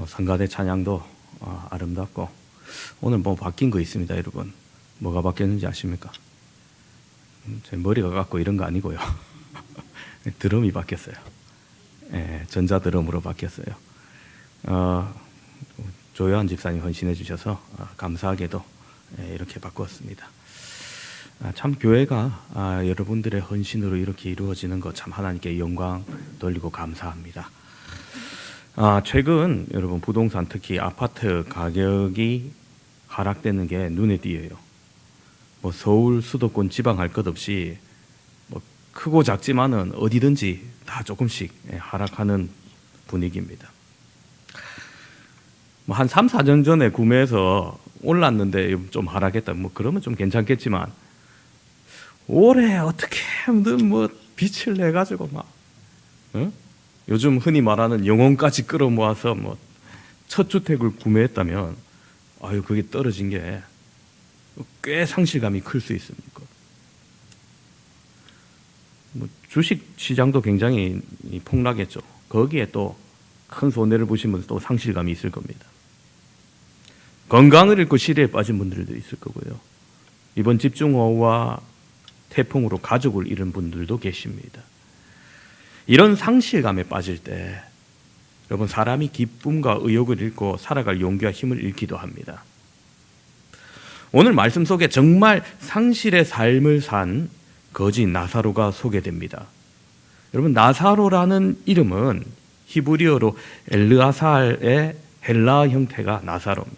성가대 찬양도 아름답고 오늘 뭐 바뀐 거 있습니다, 여러분. 뭐가 바뀌었는지 아십니까? 제 머리가 갖고 이런 거 아니고요. 드럼이 바뀌었어요. 예, 전자 드럼으로 바뀌었어요. 조요한 집사님 헌신해 주셔서 감사하게도 이렇게 바꾸었습니다. 참 교회가 여러분들의 헌신으로 이렇게 이루어지는 것 참 하나님께 영광 돌리고 감사합니다. 최근 여러분 부동산 특히 아파트 가격이 하락되는 게 눈에 띄어요. 뭐 서울 수도권 지방 할 것 없이 뭐 크고 작지만은 어디든지 다 조금씩 하락하는 분위기입니다. 뭐 한 3, 4년 전에 구매해서 올랐는데 좀 하락했다. 뭐 그러면 좀 괜찮겠지만 올해 어떻게든 뭐 빛을 내 가지고 막 요즘 흔히 말하는 영혼까지 끌어모아서 뭐 첫 주택을 구매했다면 그게 떨어진 게 꽤 상실감이 클 수 있습니까? 뭐 주식 시장도 굉장히 폭락했죠. 거기에 또 큰 손해를 보시면 또 상실감이 있을 겁니다. 건강을 잃고 시리에 빠진 분들도 있을 거고요. 이번 집중호우와 태풍으로 가족을 잃은 분들도 계십니다. 이런 상실감에 빠질 때 여러분 사람이 기쁨과 의욕을 잃고 살아갈 용기와 힘을 잃기도 합니다. 오늘 말씀 속에 정말 상실의 삶을 산 거지 나사로가 소개됩니다. 여러분 나사로라는 이름은 히브리어로 엘르아살의 헬라 형태가 나사로입니다.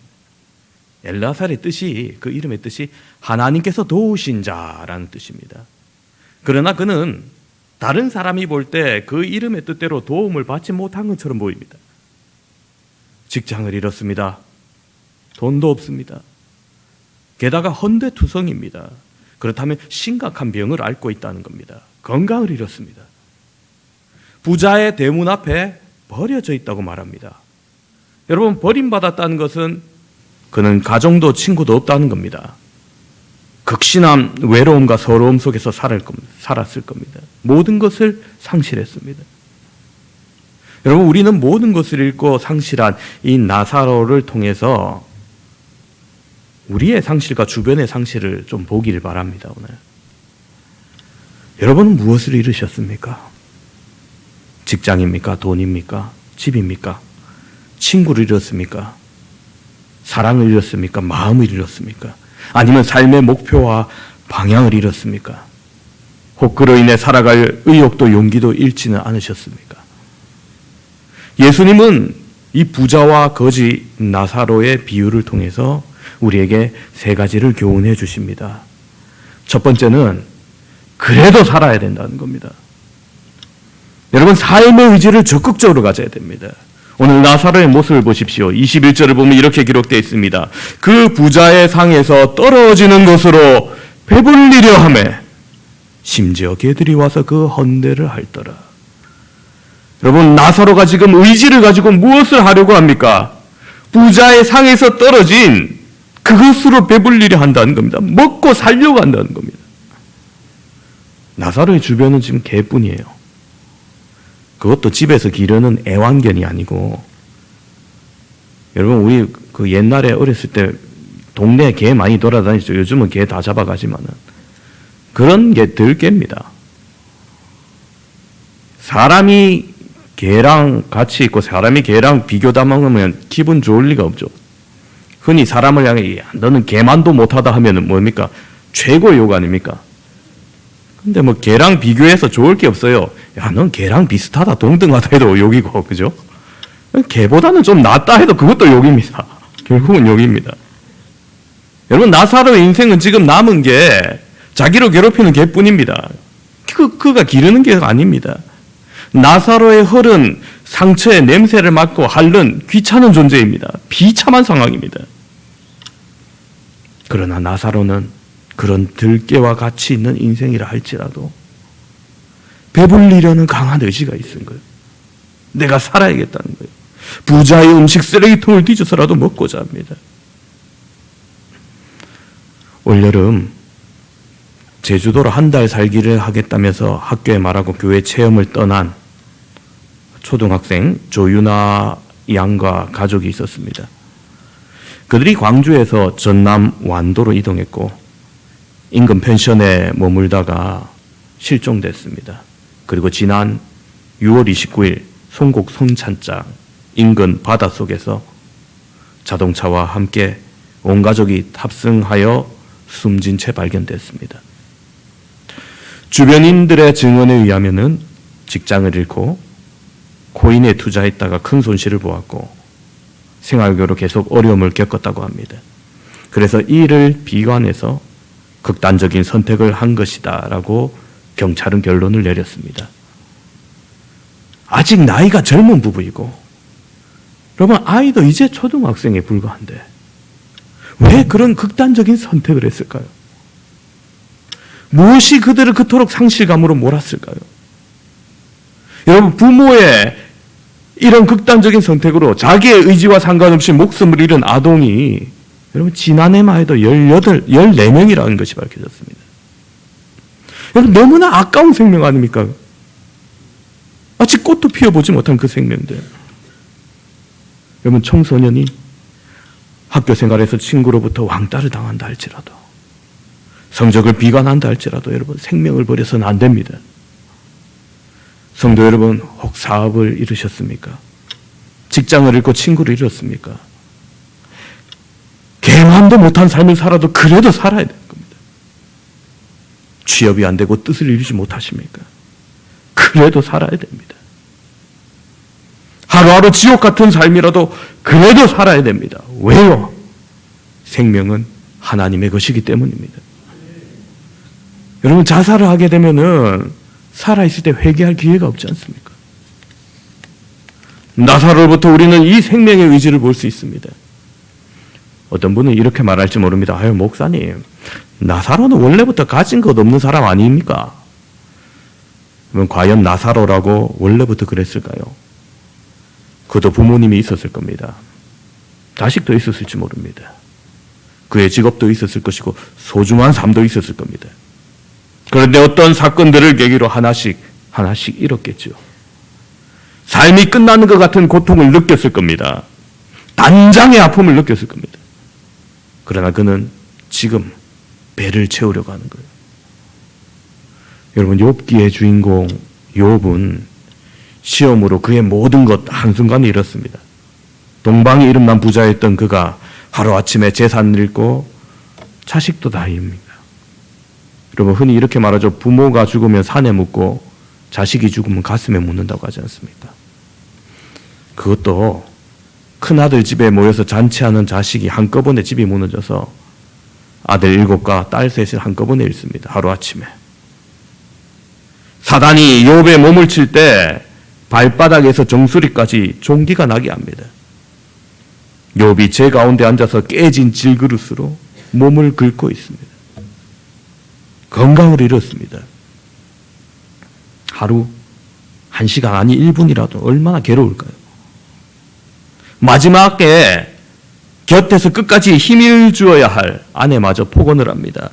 엘르아살의 뜻이 그 이름의 뜻이 하나님께서 도우신 자라는 뜻입니다. 그러나 그는 다른 사람이 볼 때 그 이름의 뜻대로 도움을 받지 못한 것처럼 보입니다. 직장을 잃었습니다. 돈도 없습니다. 게다가 헌데투성입니다. 그렇다면 심각한 병을 앓고 있다는 겁니다. 건강을 잃었습니다. 부자의 대문 앞에 버려져 있다고 말합니다. 여러분 버림받았다는 것은 그는 가정도 친구도 없다는 겁니다. 극심한 외로움과 서러움 속에서 살았을 겁니다. 모든 것을 상실했습니다. 여러분 우리는 모든 것을 잃고 상실한 이 나사로를 통해서 우리의 상실과 주변의 상실을 좀 보기를 바랍니다. 오늘 여러분은 무엇을 잃으셨습니까? 직장입니까? 돈입니까? 집입니까? 친구를 잃었습니까? 사랑을 잃었습니까? 마음을 잃었습니까? 아니면 삶의 목표와 방향을 잃었습니까? 혹 그로 인해 살아갈 의욕도 용기도 잃지는 않으셨습니까? 예수님은 이 부자와 거지 나사로의 비유를 통해서 우리에게 세 가지를 교훈해 주십니다. 첫 번째는 그래도 살아야 된다는 겁니다. 여러분 삶의 의지를 적극적으로 가져야 됩니다. 오늘 나사로의 모습을 보십시오. 21절을 보면 이렇게 기록되어 있습니다. 그 부자의 상에서 떨어지는 것으로 배불리려 하매 심지어 개들이 와서 그 헌대를 핥더라. 여러분 나사로가 지금 의지를 가지고 무엇을 하려고 합니까? 부자의 상에서 떨어진 그것으로 배불리려 한다는 겁니다. 먹고 살려고 한다는 겁니다. 나사로의 주변은 지금 개뿐이에요. 그것도 집에서 기르는 애완견이 아니고 여러분 우리 그 옛날에 어렸을 때 동네에 개 많이 돌아다니죠. 요즘은 개 다 잡아가지만은 그런 게 들개입니다. 사람이 개랑 같이 있고 사람이 개랑 비교 담으면 기분 좋을 리가 없죠. 흔히 사람을 향해 너는 개만도 못하다 하면은 뭡니까? 최고 욕 아닙니까? 근데 뭐 개랑 비교해서 좋을 게 없어요. 야, 넌 개랑 비슷하다, 동등하다 해도 욕이고, 그죠? 개보다는 좀 낫다 해도 그것도 욕입니다. 결국은 욕입니다. 여러분, 나사로의 인생은 지금 남은 게 자기를 괴롭히는 개뿐입니다. 그가 기르는 게 아닙니다. 나사로의 헐은 상처의 냄새를 맡고 핥는 귀찮은 존재입니다. 비참한 상황입니다. 그러나 나사로는 그런 들깨와 같이 있는 인생이라 할지라도 배불리려는 강한 의지가 있은 거예요. 내가 살아야겠다는 거예요. 부자의 음식 쓰레기통을 뒤져서라도 먹고자 합니다. 올여름 제주도로 한 달 살기를 하겠다면서 학교에 말하고 교회 체험을 떠난 초등학생 조유나 양과 가족이 있었습니다. 그들이 광주에서 전남 완도로 이동했고 인근 펜션에 머물다가 실종됐습니다. 그리고 지난 6월 29일 송곡 손찬장 인근 바닷속에서 자동차와 함께 온 가족이 탑승하여 숨진 채 발견됐습니다. 주변인들의 증언에 의하면은 직장을 잃고 코인에 투자했다가 큰 손실을 보았고 생활고로 계속 어려움을 겪었다고 합니다. 그래서 이를 비관해서 극단적인 선택을 한 것이다라고 경찰은 결론을 내렸습니다. 아직 나이가 젊은 부부이고 여러분 아이도 이제 초등학생에 불과한데 왜 그런 극단적인 선택을 했을까요? 무엇이 그들을 그토록 상실감으로 몰았을까요? 여러분 부모의 이런 극단적인 선택으로 자기의 의지와 상관없이 목숨을 잃은 아동이 여러분 지난해만 해도 14명이라는 것이 밝혀졌습니다. 여러분 너무나 아까운 생명 아닙니까? 아직 꽃도 피워보지 못한 그 생명들. 여러분 청소년이 학교 생활에서 친구로부터 왕따를 당한다 할지라도 성적을 비관한다 할지라도 여러분 생명을 버려서는 안 됩니다. 성도 여러분 혹 사업을 잃으셨습니까? 직장을 잃고 친구를 잃었습니까? 개만도 못한 삶을 살아도 그래도 살아야 되는 겁니다. 취업이 안 되고 뜻을 이루지 못하십니까? 그래도 살아야 됩니다. 하루하루 지옥 같은 삶이라도 그래도 살아야 됩니다. 왜요? 생명은 하나님의 것이기 때문입니다. 여러분 자살을 하게 되면은 살아있을 때 회개할 기회가 없지 않습니까? 나사로로부터 우리는 이 생명의 의지를 볼 수 있습니다. 어떤 분은 이렇게 말할지 모릅니다. 아유 목사님, 나사로는 원래부터 가진 것 없는 사람 아닙니까? 그러면 과연 나사로라고 원래부터 그랬을까요? 그도 부모님이 있었을 겁니다. 자식도 있었을지 모릅니다. 그의 직업도 있었을 것이고 소중한 삶도 있었을 겁니다. 그런데 어떤 사건들을 계기로 하나씩 잃었겠죠. 삶이 끝나는 것 같은 고통을 느꼈을 겁니다. 단장의 아픔을 느꼈을 겁니다. 그러나 그는 지금 배를 채우려고 하는 거예요. 여러분 욥기의 주인공 욥은 시험으로 그의 모든 것 한순간에 잃었습니다. 동방이 이름난 부자였던 그가 하루아침에 재산을 잃고 자식도 다 잃습니다. 여러분 흔히 이렇게 말하죠. 부모가 죽으면 산에 묻고 자식이 죽으면 가슴에 묻는다고 하지 않습니까? 그것도 큰아들 집에 모여서 잔치하는 자식이 한꺼번에 집이 무너져서 아들 7과 딸 3을 한꺼번에 잃습니다. 하루아침에. 사단이 욥의 몸을 칠 때 발바닥에서 정수리까지 종기가 나게 합니다. 욥이 제 가운데 앉아서 깨진 질그릇으로 몸을 긁고 있습니다. 건강을 잃었습니다. 하루 1시간 아니 1분이라도 얼마나 괴로울까요? 마지막에 곁에서 끝까지 힘을 주어야 할 아내마저 폭언을 합니다.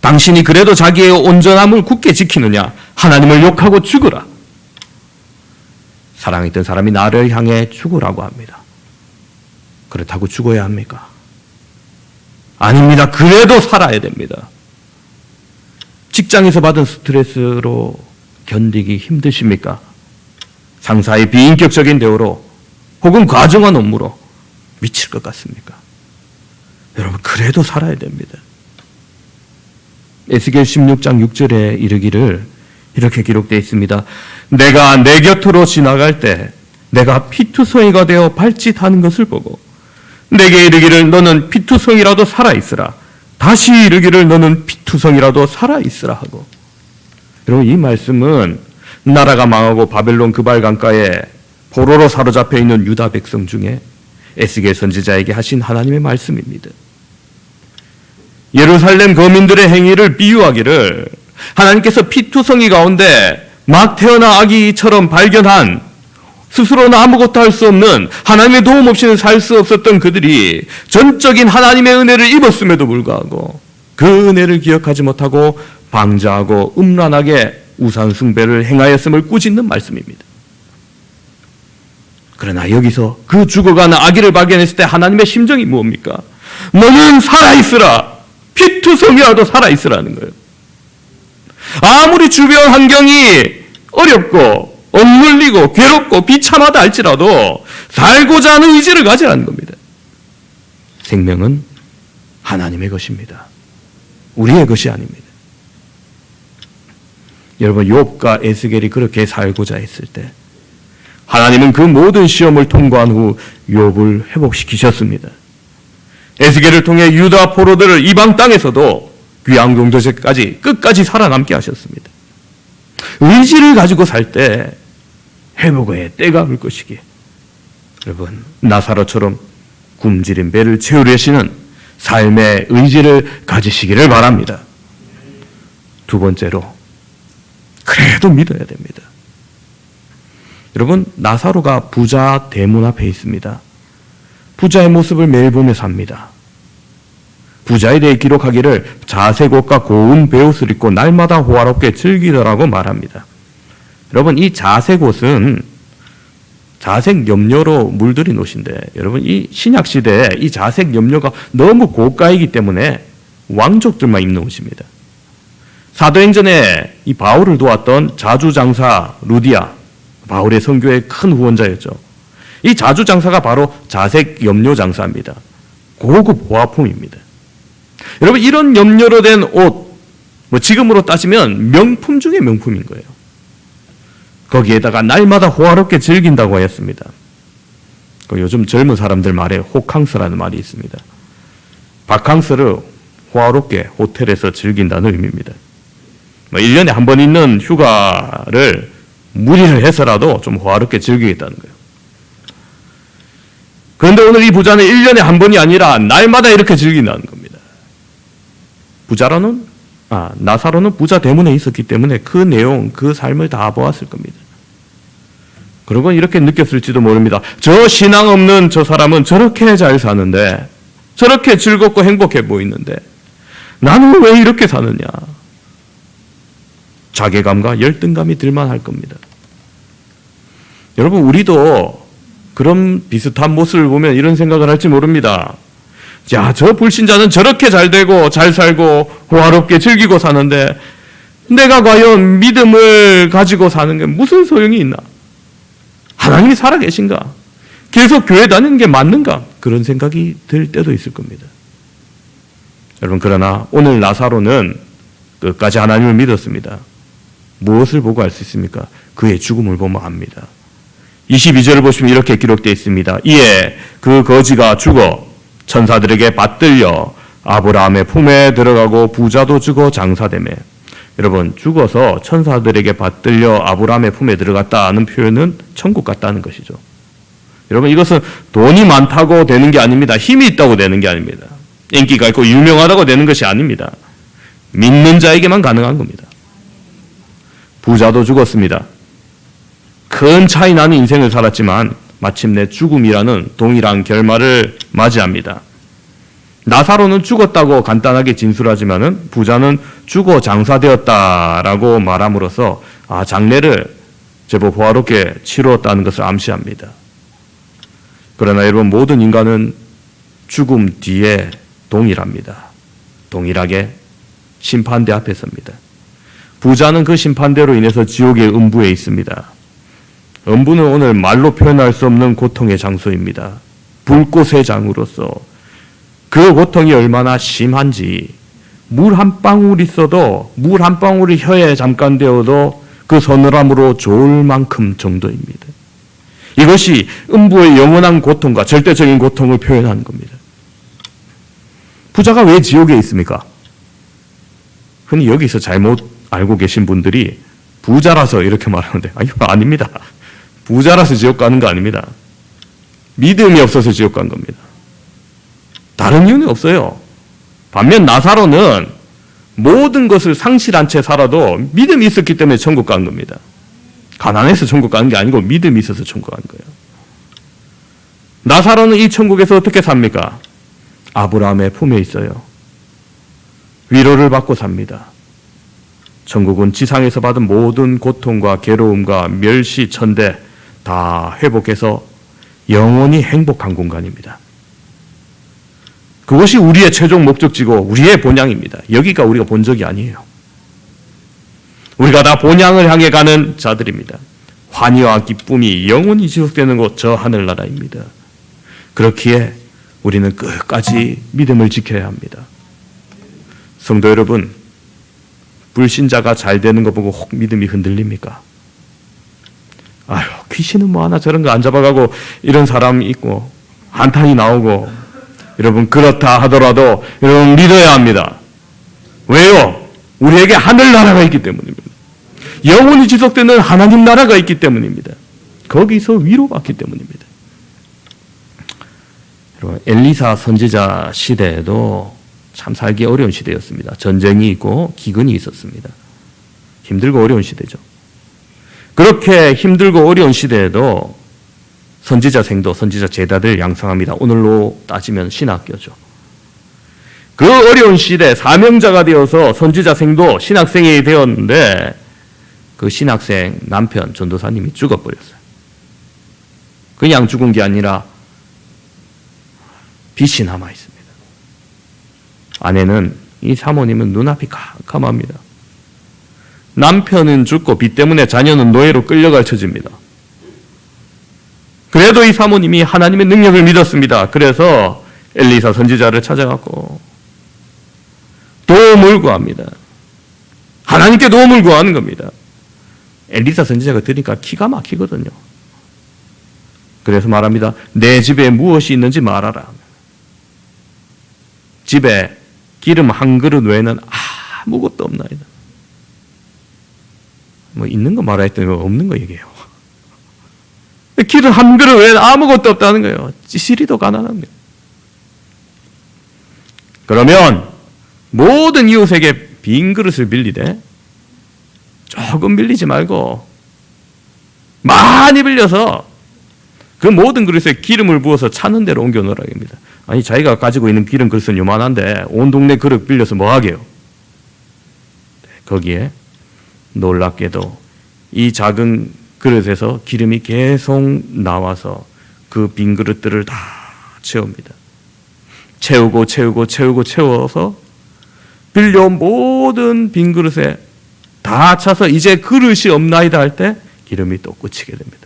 당신이 그래도 자기의 온전함을 굳게 지키느냐? 하나님을 욕하고 죽으라. 사랑했던 사람이 나를 향해 죽으라고 합니다. 그렇다고 죽어야 합니까? 아닙니다. 그래도 살아야 됩니다. 직장에서 받은 스트레스로 견디기 힘드십니까? 상사의 비인격적인 대우로 혹은 과중한 업무로 미칠 것 같습니까? 여러분 그래도 살아야 됩니다. 에스겔 16장 6절에 이르기를 이렇게 기록되어 있습니다. 내가 내 곁으로 지나갈 때 내가 피투성이가 되어 발짓하는 것을 보고 내게 이르기를 너는 피투성이라도 살아있으라. 다시 이르기를 너는 피투성이라도 살아있으라 하고. 여러분 이 말씀은 나라가 망하고 바벨론 그발 강가에 포로로 사로잡혀 있는 유다 백성 중에 에스겔 선지자에게 하신 하나님의 말씀입니다. 예루살렘 거민들의 행위를 비유하기를 하나님께서 피투성이 가운데 막 태어난 아기처럼 발견한 스스로는 아무것도 할 수 없는 하나님의 도움 없이는 살 수 없었던 그들이 전적인 하나님의 은혜를 입었음에도 불구하고 그 은혜를 기억하지 못하고 방자하고 음란하게 우상 숭배를 행하였음을 꾸짖는 말씀입니다. 그러나 여기서 그 죽어가는 아기를 발견했을 때 하나님의 심정이 뭡니까? 너는 살아있으라. 피투성이라도 살아있으라는 거예요. 아무리 주변 환경이 어렵고 억눌리고 괴롭고 비참하다 할지라도 살고자 하는 의지를 가지라는 겁니다. 생명은 하나님의 것입니다. 우리의 것이 아닙니다. 여러분, 욥과 에스겔이 그렇게 살고자 했을 때 하나님은 그 모든 시험을 통과한 후 욥을 회복시키셨습니다. 에스겔을 통해 유다 포로들을 이방 땅에서도 귀양 종족까지 끝까지 살아남게 하셨습니다. 의지를 가지고 살 때 회복의 때가 올 것이기에 여러분, 나사로처럼 굶주린 배를 채우려시는 삶의 의지를 가지시기를 바랍니다. 두 번째로, 그래도 믿어야 됩니다. 여러분, 나사로가 부자 대문 앞에 있습니다. 부자의 모습을 매일 보며 삽니다. 부자에 대해 기록하기를 자색옷과 고운 베옷을 입고 날마다 호화롭게 즐기더라고 말합니다. 여러분, 이 자색옷은 자색 염료로 물들인 옷인데, 여러분, 이 신약 시대에 이 자색 염료가 너무 고가이기 때문에 왕족들만 입는 옷입니다. 사도행전에 이 바울을 도왔던 자주장사 루디아, 바울의 선교의 큰 후원자였죠. 이 자주장사가 바로 자색 염료 장사입니다. 고급 화품입니다. 여러분, 이런 염료로 된 옷, 지금으로 따지면 명품 중에 명품인 거예요. 거기에다가 날마다 호화롭게 즐긴다고 하였습니다. 요즘 젊은 사람들 말에 호캉스라는 말이 있습니다. 바캉스를 호화롭게 호텔에서 즐긴다는 의미입니다. 1년에 한 번 있는 휴가를 무리를 해서라도 좀 호화롭게 즐기겠다는 거예요. 그런데 오늘 이 부자는 1년에 한 번이 아니라 날마다 이렇게 즐긴다는 겁니다. 나사로는 부자 대문에 있었기 때문에 그 내용, 그 삶을 다 보았을 겁니다. 그리고 이렇게 느꼈을지도 모릅니다. 저 신앙 없는 저 사람은 저렇게 잘 사는데, 저렇게 즐겁고 행복해 보이는데 나는 왜 이렇게 사느냐. 자괴감과 열등감이 들만 할 겁니다. 여러분, 우리도 그런 비슷한 모습을 보면 이런 생각을 할지 모릅니다. 야, 저 불신자는 저렇게 잘 되고 잘 살고 호화롭게 즐기고 사는데 내가 과연 믿음을 가지고 사는 게 무슨 소용이 있나? 하나님이 살아계신가? 계속 교회 다니는 게 맞는가? 그런 생각이 들 때도 있을 겁니다. 여러분, 그러나 오늘 나사로는 끝까지 하나님을 믿었습니다. 무엇을 보고 알 수 있습니까? 그의 죽음을 보면 압니다. 22절을 보시면 이렇게 기록되어 있습니다. 이에 그 거지가 죽어 천사들에게 받들려 아브라함의 품에 들어가고 부자도 죽어 장사되매. 여러분, 죽어서 천사들에게 받들려 아브라함의 품에 들어갔다는 표현은 천국 갔다는 것이죠. 여러분, 이것은 돈이 많다고 되는 게 아닙니다. 힘이 있다고 되는 게 아닙니다. 인기가 있고 유명하다고 되는 것이 아닙니다. 믿는 자에게만 가능한 겁니다. 부자도 죽었습니다. 큰 차이 나는 인생을 살았지만 마침내 죽음이라는 동일한 결말을 맞이합니다. 나사로는 죽었다고 간단하게 진술하지만은 부자는 죽어 장사되었다라고 말함으로써 장례를 제법 호화롭게 치루었다는 것을 암시합니다. 그러나 여러분, 모든 인간은 죽음 뒤에 동일합니다. 동일하게 심판대 앞에 섭니다. 부자는 그 심판대로 인해서 지옥의 음부에 있습니다. 음부는 오늘 말로 표현할 수 없는 고통의 장소입니다. 불꽃의 장으로서 그 고통이 얼마나 심한지, 물 한 방울 있어도, 물 한 방울이 혀에 잠깐 되어도 그 서늘함으로 좋을 만큼 정도입니다. 이것이 음부의 영원한 고통과 절대적인 고통을 표현하는 겁니다. 부자가 왜 지옥에 있습니까? 흔히 여기서 잘못 알고 계신 분들이 부자라서 이렇게 말하는데, 아닙니다. 부자라서 지옥 가는 거 아닙니다. 믿음이 없어서 지옥 간 겁니다. 다른 이유는 없어요. 반면 나사로는 모든 것을 상실한 채 살아도 믿음이 있었기 때문에 천국 간 겁니다. 가난해서 천국 가는 게 아니고 믿음이 있어서 천국 간 거예요. 나사로는 이 천국에서 어떻게 삽니까? 아브라함의 품에 있어요. 위로를 받고 삽니다. 천국은 지상에서 받은 모든 고통과 괴로움과 멸시, 천대 다 회복해서 영원히 행복한 공간입니다. 그것이 우리의 최종 목적지고 우리의 본향입니다. 여기가 우리가 본적이 아니에요. 우리가 다 본향을 향해 가는 자들입니다. 환희와 기쁨이 영원히 지속되는 곳, 저 하늘나라입니다. 그렇기에 우리는 끝까지 믿음을 지켜야 합니다. 성도 여러분, 불신자가 잘 되는 거 보고 혹 믿음이 흔들립니까? 아유, 귀신은 뭐 하나 저런 거 안 잡아가고 이런 사람이 있고 한탄이 나오고, 여러분 그렇다 하더라도 여러분 믿어야 합니다. 왜요? 우리에게 하늘나라가 있기 때문입니다. 영원히 지속되는 하나님 나라가 있기 때문입니다. 거기서 위로받기 때문입니다. 여러분, 엘리사 선지자 시대에도 참 살기 어려운 시대였습니다. 전쟁이 있고 기근이 있었습니다. 힘들고 어려운 시대죠. 그렇게 힘들고 어려운 시대에도 선지자 생도, 선지자 제자들 양성합니다. 오늘로 따지면 신학교죠. 그 어려운 시대 사명자가 되어서 선지자 생도 신학생이 되었는데 그 신학생 남편 전도사님이 죽어버렸어요. 그냥 죽은 게 아니라 빛이 남아 있습니다. 아내는, 이 사모님은 눈앞이 캄캄합니다. 남편은 죽고 빛 때문에 자녀는 노예로 끌려갈 처지입니다. 그래도 이 사모님이 하나님의 능력을 믿었습니다. 그래서 엘리사 선지자를 찾아갔고 도움을 구합니다. 하나님께 도움을 구하는 겁니다. 엘리사 선지자가 들으니까 기가 막히거든요. 그래서 말합니다. 내 집에 무엇이 있는지 말하라. 집에 기름 한 그릇 외에는 아무것도 없나이다. 뭐 있는 거 말하 했더니 없는 거 얘기해요. 기름 한 그릇 외에는 아무것도 없다는 거예요. 찌시리도 가난합니다. 그러면 모든 이웃에게 빈 그릇을 빌리되 조금 빌리지 말고 많이 빌려서 그 모든 그릇에 기름을 부어서 차는 대로 옮겨 놓으라 합니다. 아니, 자기가 가지고 있는 기름 그릇은 요만한데 온 동네 그릇 빌려서 뭐 하게요? 거기에 놀랍게도 이 작은 그릇에서 기름이 계속 나와서 그 빈 그릇들을 다 채웁니다. 채워서 빌려온 모든 빈 그릇에 다 차서 이제 그릇이 없나이다 할 때 기름이 또 꽂히게 됩니다.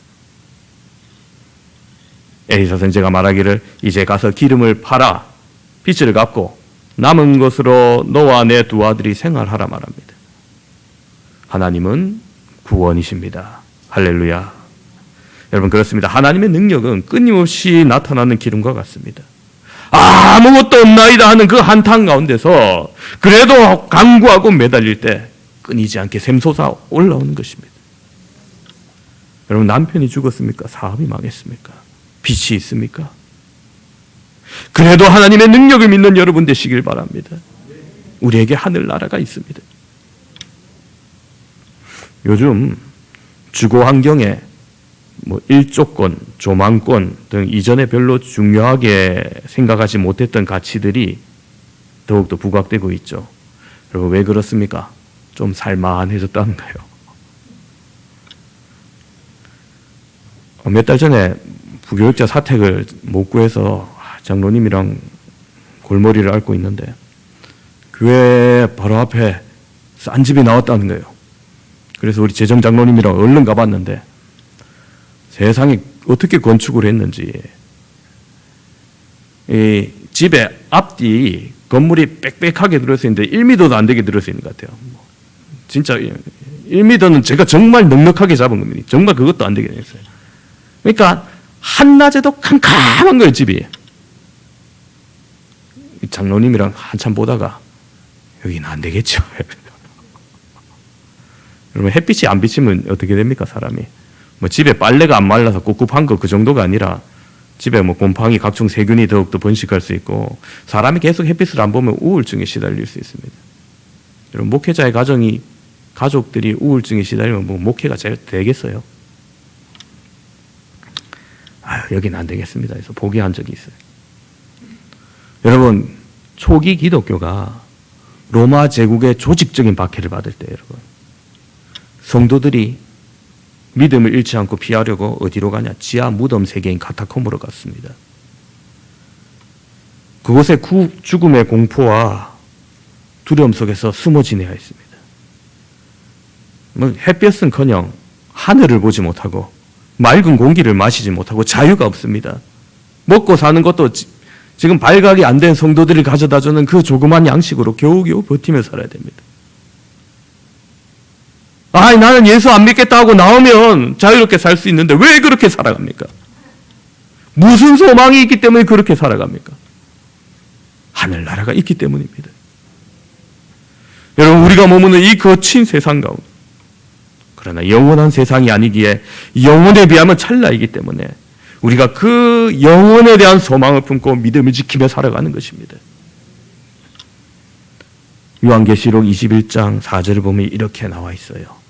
엘리사 선지자가 말하기를 이제 가서 기름을 팔아 빚을 갚고 남은 것으로 너와 내 두 아들이 생활하라 말합니다. 하나님은 구원이십니다. 할렐루야. 여러분, 그렇습니다. 하나님의 능력은 끊임없이 나타나는 기름과 같습니다. 아무것도 없나이다 하는 그 한탄 가운데서 그래도 간구하고 매달릴 때 끊이지 않게 샘솟아 올라오는 것입니다. 여러분, 남편이 죽었습니까? 사업이 망했습니까? 빚이 있습니까? 그래도 하나님의 능력을 믿는 여러분 되시길 바랍니다. 우리에게 하늘나라가 있습니다. 요즘 주거 환경에 일조권, 조망권 등 이전에 별로 중요하게 생각하지 못했던 가치들이 더욱더 부각되고 있죠. 여러분, 왜 그렇습니까? 좀 살만해졌다는 거예요. 몇 달 전에 부교육자 사택을 못 구해서 장로님이랑 골머리를 앓고 있는데 교회 바로 앞에 싼 집이 나왔다는 거예요. 그래서 우리 재정 장로님이랑 얼른 가봤는데 세상에 어떻게 건축을 했는지, 이 집에 앞뒤 건물이 빽빽하게 들어서 있는데 1m도 안 되게 들어서 있는 것 같아요. 진짜 1m는 제가 정말 넉넉하게 잡은 겁니다. 정말 그것도 안 되게 됐어요. 그러니까 한낮에도 캄캄한 거예요, 집이. 장로님이랑 한참 보다가 여기는 안 되겠죠. 여러분, 햇빛이 안 비치면 어떻게 됩니까, 사람이? 집에 빨래가 안 말라서 꿉꿉한 거 그 정도가 아니라 집에 곰팡이, 각종 세균이 더욱더 번식할 수 있고 사람이 계속 햇빛을 안 보면 우울증에 시달릴 수 있습니다. 여러분, 목회자의 가족들이 우울증에 시달리면 목회가 잘 되겠어요? 여기는 안 되겠습니다. 그래서 포기한 적이 있어요. 여러분, 초기 기독교가 로마 제국의 조직적인 박해를 받을 때, 여러분, 성도들이 믿음을 잃지 않고 피하려고 어디로 가냐? 지하 무덤 세계인 카타콤으로 갔습니다. 그곳에 죽음의 공포와 두려움 속에서 숨어 지내야 했습니다. 햇볕은커녕 하늘을 보지 못하고 맑은 공기를 마시지 못하고 자유가 없습니다. 먹고 사는 것도 지금 발각이 안 된 성도들이 가져다주는 그 조그만 양식으로 겨우겨우 버티며 살아야 됩니다. 나는 예수 안 믿겠다 하고 나오면 자유롭게 살 수 있는데 왜 그렇게 살아갑니까? 무슨 소망이 있기 때문에 그렇게 살아갑니까? 하늘나라가 있기 때문입니다. 여러분, 우리가 머무는 이 거친 세상 가운데, 그러나 영원한 세상이 아니기에 영혼에 비하면 찰나이기 때문에 우리가 그 영혼에 대한 소망을 품고 믿음을 지키며 살아가는 것입니다. 요한계시록 21장 4절을 보면 이렇게 나와 있어요.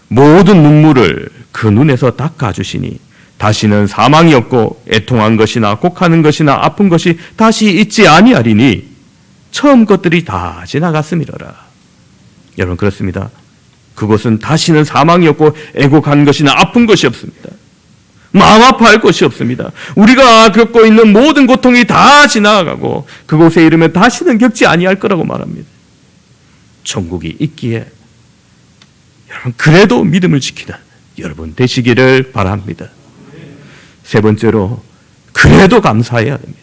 모든 눈물을 그 눈에서 닦아주시니 다시는 사망이 없고 애통한 것이나 곡하는 것이나 아픈 것이 다시 있지 아니하리니 처음 것들이 다 지나갔음이로라. 여러분, 그렇습니다. 그것은 다시는 사망이 없고 애곡한 것이나 아픈 것이 없습니다. 마음 아파할 것이 없습니다. 우리가 겪고 있는 모든 고통이 다 지나가고 그곳에 이르면 다시는 겪지 아니할 거라고 말합니다. 천국이 있기에 여러분, 그래도 믿음을 지키는 여러분 되시기를 바랍니다. 세 번째로, 그래도 감사해야 됩니다.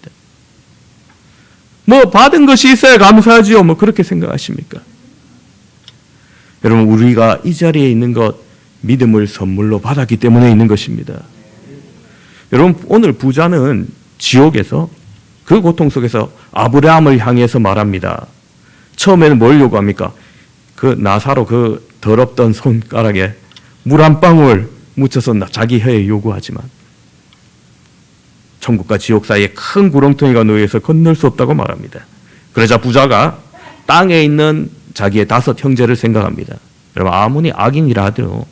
받은 것이 있어야 감사하지요. 그렇게 생각하십니까? 여러분, 우리가 이 자리에 있는 것 믿음을 선물로 받았기 때문에 있는 것입니다. 여러분, 오늘 부자는 지옥에서 그 고통 속에서 아브라함을 향해서 말합니다. 처음에는 뭘 요구합니까? 그 나사로 그 더럽던 손가락에 물 한 방울 묻혀서 자기 혀에 요구하지만 천국과 지옥 사이에 큰 구렁텅이가 놓여서 건널 수 없다고 말합니다. 그러자 부자가 땅에 있는 자기의 5 형제를 생각합니다. 여러분, 아무리 악인이라 하더라도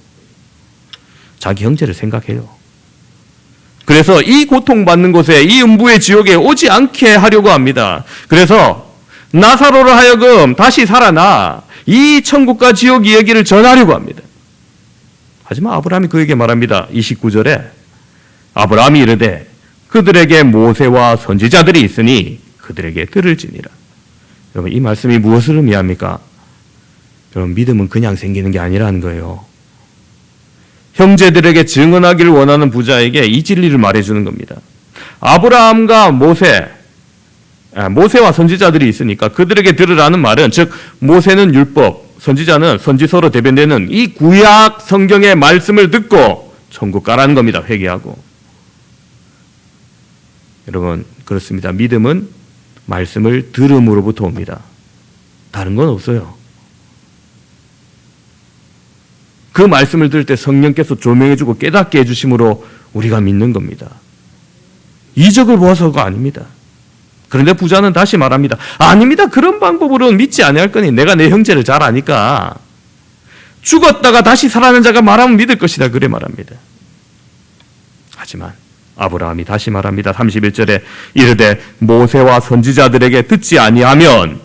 자기 형제를 생각해요. 그래서 이 고통받는 곳에, 이 음부의 지옥에 오지 않게 하려고 합니다. 그래서 나사로로 하여금 다시 살아나 이 천국과 지옥 이야기를 전하려고 합니다. 하지만 아브라함이 그에게 말합니다. 29절에 아브라함이 이르되 그들에게 모세와 선지자들이 있으니 그들에게 들을지니라. 여러분, 이 말씀이 무엇을 의미합니까? 여러분, 믿음은 그냥 생기는 게 아니라는 거예요. 형제들에게 증언하기를 원하는 부자에게 이 진리를 말해주는 겁니다. 아브라함과 모세와 선지자들이 있으니까 그들에게 들으라는 말은, 즉 모세는 율법, 선지자는 선지서로 대변되는 이 구약 성경의 말씀을 듣고 천국 가라는 겁니다. 회개하고. 여러분, 그렇습니다. 믿음은 말씀을 들음으로부터 옵니다. 다른 건 없어요. 그 말씀을 들을 때 성령께서 조명해주고 깨닫게 해주심으로 우리가 믿는 겁니다. 이적을 보아서가 아닙니다. 그런데 부자는 다시 말합니다. 아닙니다. 그런 방법으로는 믿지 아니할 거니 내가 내 형제를 잘 아니까 죽었다가 다시 살아난 자가 말하면 믿을 것이다. 그래 말합니다. 하지만 아브라함이 다시 말합니다. 31절에 이르되 모세와 선지자들에게 듣지 아니하면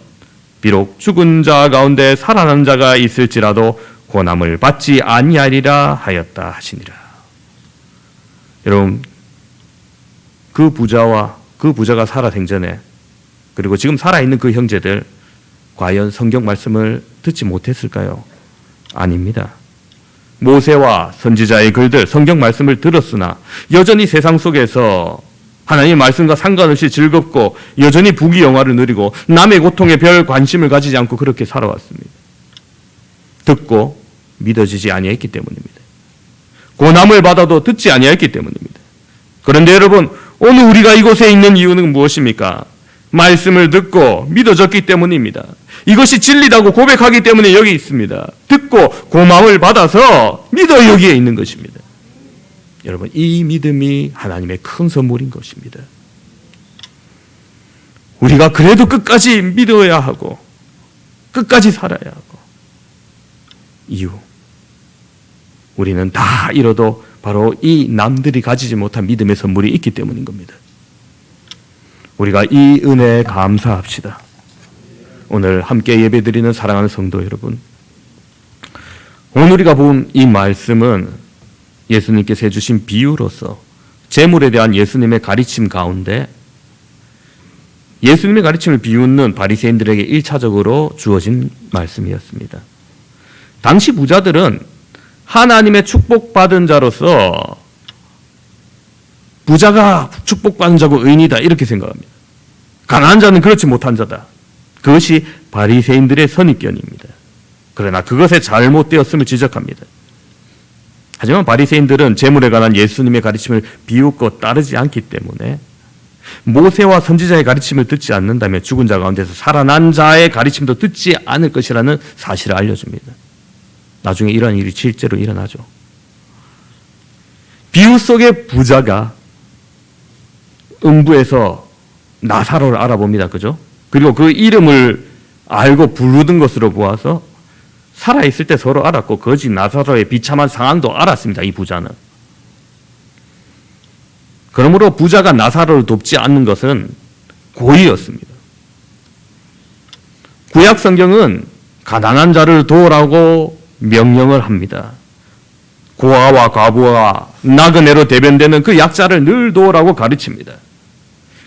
비록 죽은 자 가운데 살아난 자가 있을지라도 고난을 받지 아니하리라 하였다 하시니라. 여러분, 그 부자가 살아생전에, 그리고 지금 살아있는 그 형제들 과연 성경 말씀을 듣지 못했을까요? 아닙니다. 모세와 선지자의 글들, 성경 말씀을 들었으나 여전히 세상 속에서 하나님의 말씀과 상관없이 즐겁고 여전히 부귀영화를 누리고 남의 고통에 별 관심을 가지지 않고 그렇게 살아왔습니다. 듣고 믿어지지 아니했기 때문입니다. 고난을 받아도 듣지 아니했기 때문입니다. 그런데 여러분, 오늘 우리가 이곳에 있는 이유는 무엇입니까? 말씀을 듣고 믿어졌기 때문입니다. 이것이 진리라고 고백하기 때문에 여기 있습니다. 듣고 고마움을 받아서 믿어 여기에 있는 것입니다. 여러분, 이 믿음이 하나님의 큰 선물인 것입니다. 우리가 그래도 끝까지 믿어야 하고 끝까지 살아야 하고, 이유, 우리는 다 잃어도 바로 이 남들이 가지지 못한 믿음의 선물이 있기 때문인 겁니다. 우리가 이 은혜에 감사합시다. 오늘 함께 예배드리는 사랑하는 성도 여러분, 오늘 우리가 본 이 말씀은 예수님께서 해주신 비유로서 재물에 대한 예수님의 가르침 가운데 예수님의 가르침을 비웃는 바리새인들에게 1차적으로 주어진 말씀이었습니다. 당시 부자들은 하나님의 축복받은 자로서 부자가 축복받은 자고 의인이다 이렇게 생각합니다. 가난한 자는 그렇지 못한 자다. 그것이 바리새인들의 선입견입니다. 그러나 그것에 잘못되었음을 지적합니다. 하지만 바리새인들은 재물에 관한 예수님의 가르침을 비웃고 따르지 않기 때문에 모세와 선지자의 가르침을 듣지 않는다면 죽은 자 가운데서 살아난 자의 가르침도 듣지 않을 것이라는 사실을 알려줍니다. 나중에 이러한 일이 실제로 일어나죠. 비유 속의 부자가 음부에서 나사로를 알아봅니다. 그죠? 그리고 그 이름을 알고 부르던 것으로 보아서 살아있을 때 서로 알았고 거지 나사로의 비참한 상황도 알았습니다. 이 부자는. 그러므로 부자가 나사로를 돕지 않는 것은 고의였습니다. 구약 성경은 가난한 자를 도우라고 명령을 합니다. 고아와 과부와 나그네로 대변되는 그 약자를 늘 도우라고 가르칩니다.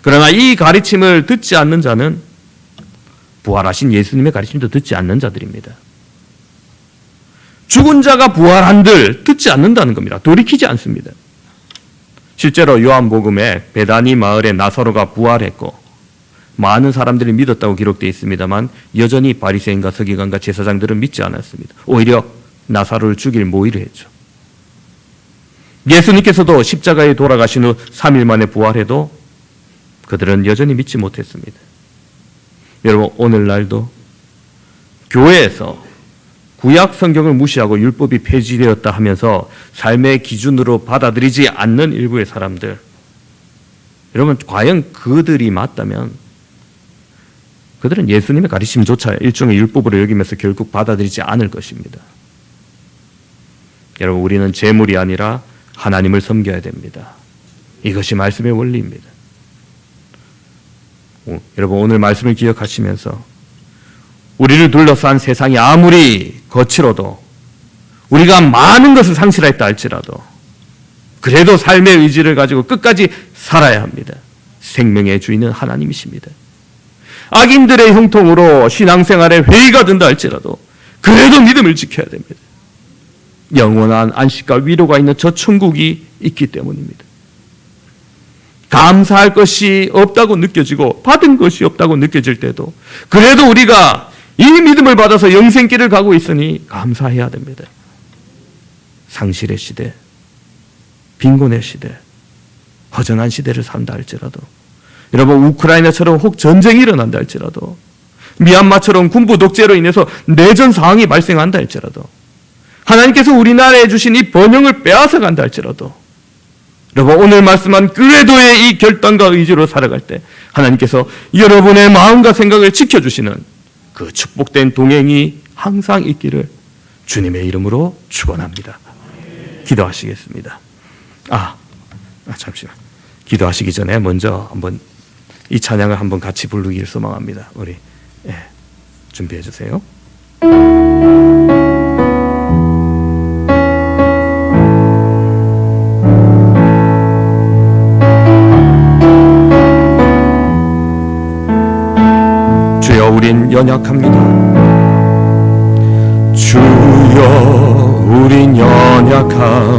그러나 이 가르침을 듣지 않는 자는 부활하신 예수님의 가르침도 듣지 않는 자들입니다. 죽은 자가 부활한들 듣지 않는다는 겁니다. 돌이키지 않습니다. 실제로 요한복음에 베다니 마을에 나사로가 부활했고 많은 사람들이 믿었다고 기록되어 있습니다만 여전히 바리새인과 서기관과 제사장들은 믿지 않았습니다. 오히려 나사로를 죽일 모의를 했죠. 예수님께서도 십자가에 돌아가신 후 3일 만에 부활해도 그들은 여전히 믿지 못했습니다. 여러분, 오늘날도 교회에서 구약 성경을 무시하고 율법이 폐지되었다 하면서 삶의 기준으로 받아들이지 않는 일부의 사람들, 여러분, 과연 그들이 맞다면 그들은 예수님의 가르침조차 일종의 율법으로 여기면서 결국 받아들이지 않을 것입니다. 여러분, 우리는 재물이 아니라 하나님을 섬겨야 됩니다. 이것이 말씀의 원리입니다. 여러분, 오늘 말씀을 기억하시면서 우리를 둘러싼 세상이 아무리 거칠어도 우리가 많은 것을 상실했다 할지라도 그래도 삶의 의지를 가지고 끝까지 살아야 합니다. 생명의 주인은 하나님이십니다. 악인들의 형통으로 신앙생활에 회의가 된다 할지라도 그래도 믿음을 지켜야 됩니다. 영원한 안식과 위로가 있는 저 천국이 있기 때문입니다. 감사할 것이 없다고 느껴지고 받은 것이 없다고 느껴질 때도 그래도 우리가 이 믿음을 받아서 영생길을 가고 있으니 감사해야 됩니다. 상실의 시대, 빈곤의 시대, 허전한 시대를 산다 할지라도, 여러분, 우크라이나처럼 혹 전쟁이 일어난다 할지라도, 미얀마처럼 군부 독재로 인해서 내전 상황이 발생한다 할지라도, 하나님께서 우리나라에 주신 이 번영을 빼앗아 간다 할지라도, 여러분, 오늘 말씀한 그래도의 이 결단과 의지로 살아갈 때 하나님께서 여러분의 마음과 생각을 지켜주시는 그 축복된 동행이 항상 있기를 주님의 이름으로 축원합니다. 기도하시겠습니다. 잠시만. 기도하시기 전에 먼저 한번 이 찬양을 한번 같이 부르기를 소망합니다. 우리 준비해 주세요. 주여, 우린 연약합니다. 주여, 우린 연약합니다.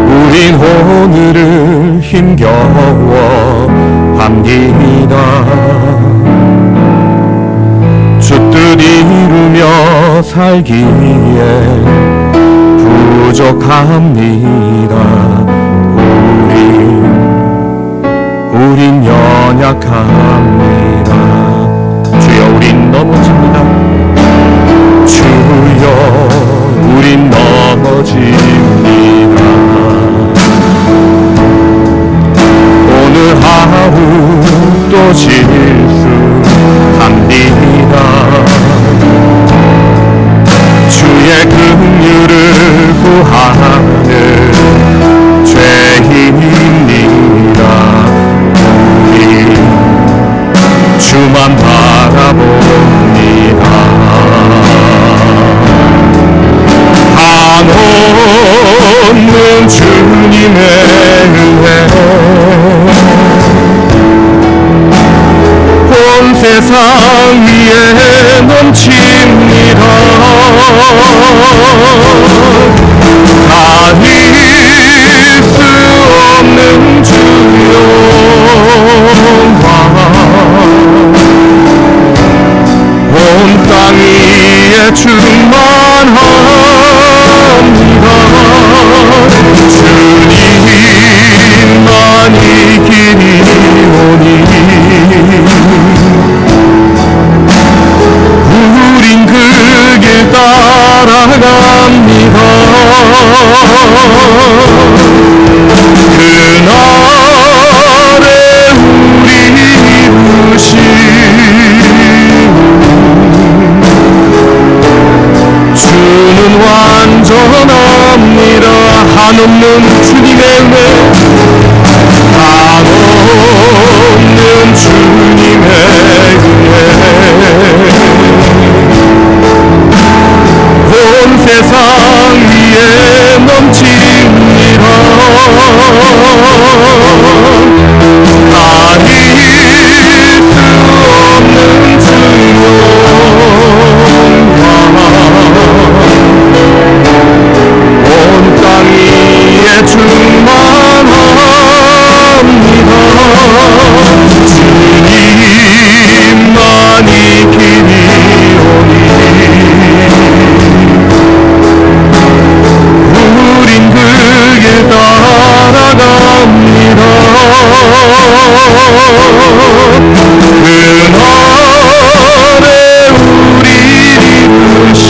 우린 오늘을 힘겨워합니다. 주 뜻 이루며 살기에 부족합니다. 우린 연약합니다. 주여, 우린 넘어집니다. 주여, 우린 넘어집니다. 오늘 하루 또 실수합니다. 주의 긍휼을 구하는 죄인입니다. 주만 바라봅니다. 은혜 온 세상 위에 넘칩니다. 가릴 수 없는 주 영광 온 땅 위에 충만합니다. 주님만이 길이 오니 우린 그 길 따라갑니다. 그날에 우리 부신 주는 완전합니다. 한없는 주님의 은혜, 한없는 주님의 은혜 온 세상 위에 넘칩니다. 가릴 수 없는 주 영광 온 땅 위에 충만합니다. 주님만이 길이 오니 우린 그 길 따라갑니다. 그날에 우리 부신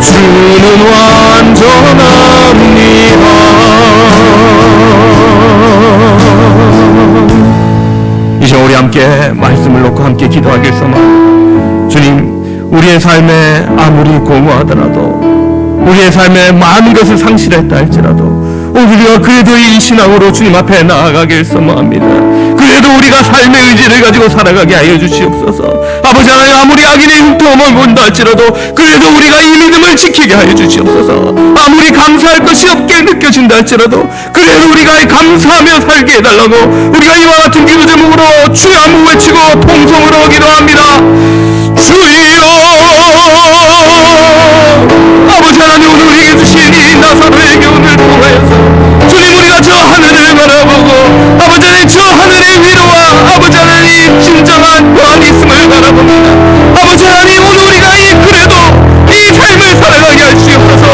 주는 완전합니다. 이제 우리 함께 말씀을 놓고 함께 기도하겠습니다. 주님, 우리의 삶에 아무리 공허하더라도 우리의 삶에 많은 것을 상실했다 할지라도 우리가 그래도 이 신앙으로 주님 앞에 나아가길 소망합니다. 그래도 우리가 삶의 의지를 가지고 살아가게 하여 주시옵소서. 아버지 하나님, 아무리 악인의 흉통을 본다 할지라도 그래도 우리가 이 믿음을 지키게 하여 주시옵소서. 아무리 감사할 것이 없게 느껴진다 할지라도 그래도 우리가 감사하며 살게 해달라고 우리가 이와 같은 기도 제목으로 주의 한번 외치고 통성으로 기도합니다. 주여, 아버지 하나님, 오늘 우리에게 주신 이 나사로의 교훈을 통하여서 주님, 우리가 저 하늘을 바라보고 아버지 하나님 저 하늘의 위로와 아버지 하나님 진정한 보안이 있음을 바라봅니다. 아버지 하나님, 오늘 우리가 그래도 이 삶을 살아가게 하시옵소서.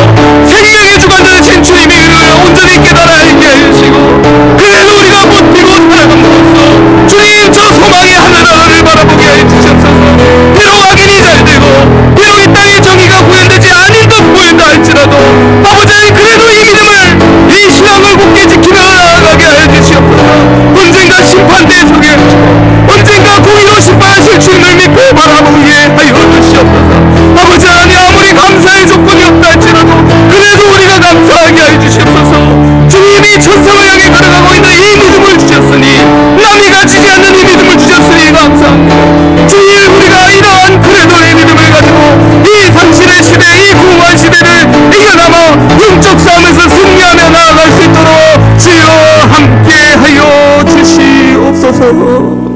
생명의 주관자 되신 주님의 이름을 온전히 깨달아 알게 해주시고 그래도 우리가 버티고 살아감으로써 주님 저 소망의 하늘나라를 바라보게 해주시옵소서. 비록 악인이 잘되고 비록 이 땅의 정의가 구현되지 않은 것 보인다 할지라도 아버지 하나님, 그래도 이 믿음을 이 신앙을 굳게 지키며 나아가게 하여 주시옵소서. 언젠가 심판대에 서게 하시고 언젠가 공의로 심판하실 주님을 믿고 바라보게 하여 주시옵소서. 아버지 하나님, 아무리 감사의 조건이 없다 할지라도 그래도 우리가 감사하게 하여 주시옵소서. 주님이 천성을 향해 걸어가고 있는 이 믿음을 주셨으니 남이 가지지 않는 이 믿음을 주셨으니 감사합니다. 주님, 우리가 이러한 그래도의 믿음을 가지고 이 상실의 시대, 이 공허한 시대를 이겨나가 영적 싸움에서 승리하며 나아갈 수 있도록 주여 함께 하여 주시옵소서.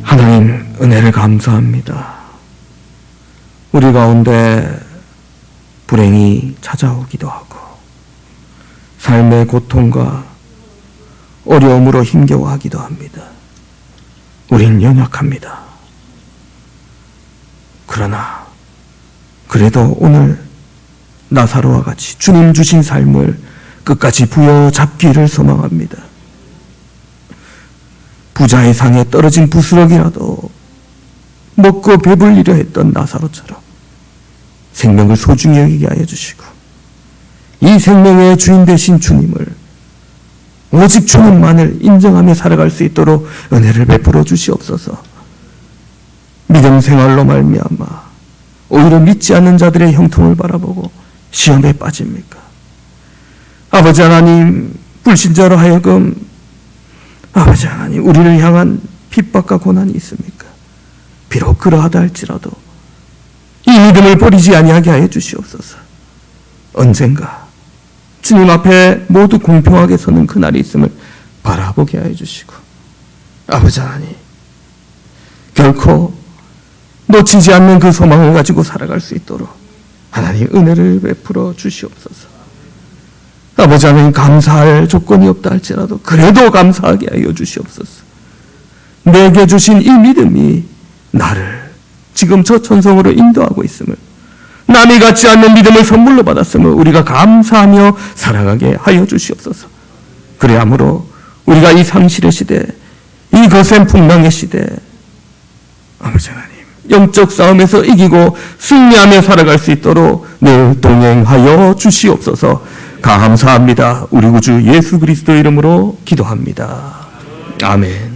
하나님, 은혜를 감사합니다. 우리 가운데 불행이 찾아오기도 하고 삶의 고통과 어려움으로 힘겨워하기도 합니다. 우린 연약합니다. 그러나 그래도 오늘 나사로와 같이 주님 주신 삶을 끝까지 부여잡기를 소망합니다. 부자의 상에 떨어진 부스러기라도 먹고 배불리려 했던 나사로처럼 생명을 소중히 여기게 하여 주시고 이 생명의 주인 되신 주님을 오직 주님만을 인정하며 살아갈 수 있도록 은혜를 베풀어 주시옵소서. 믿음 생활로 말미암아 오히려 믿지 않는 자들의 형통을 바라보고 시험에 빠집니까? 아버지 하나님, 불신자로 하여금 아버지 하나님, 우리를 향한 핍박과 고난이 있습니까? 비록 그러하다 할지라도 이 믿음을 버리지 아니하게 하여 주시옵소서. 언젠가 주님 앞에 모두 공평하게 서는 그날이 있음을 바라보게 하여 주시고, 아버지 하나님, 결코 놓치지 않는 그 소망을 가지고 살아갈 수 있도록 하나님 은혜를 베풀어 주시옵소서. 아버지 하나님, 감사할 조건이 없다 할지라도 그래도 감사하게 하여 주시옵소서. 내게 주신 이 믿음이 나를 지금 저 천성으로 인도하고 있음을, 남이 갖지 않는 믿음을 선물로 받았음을 우리가 감사하며 살아가게 하여 주시옵소서. 그래야므로 우리가 이 상실의 시대, 이 거센 풍랑의 시대, 아버지 하나님, 영적 싸움에서 이기고 승리하며 살아갈 수 있도록 늘 동행하여 주시옵소서. 감사합니다. 우리 구주 예수 그리스도 이름으로 기도합니다. 아멘.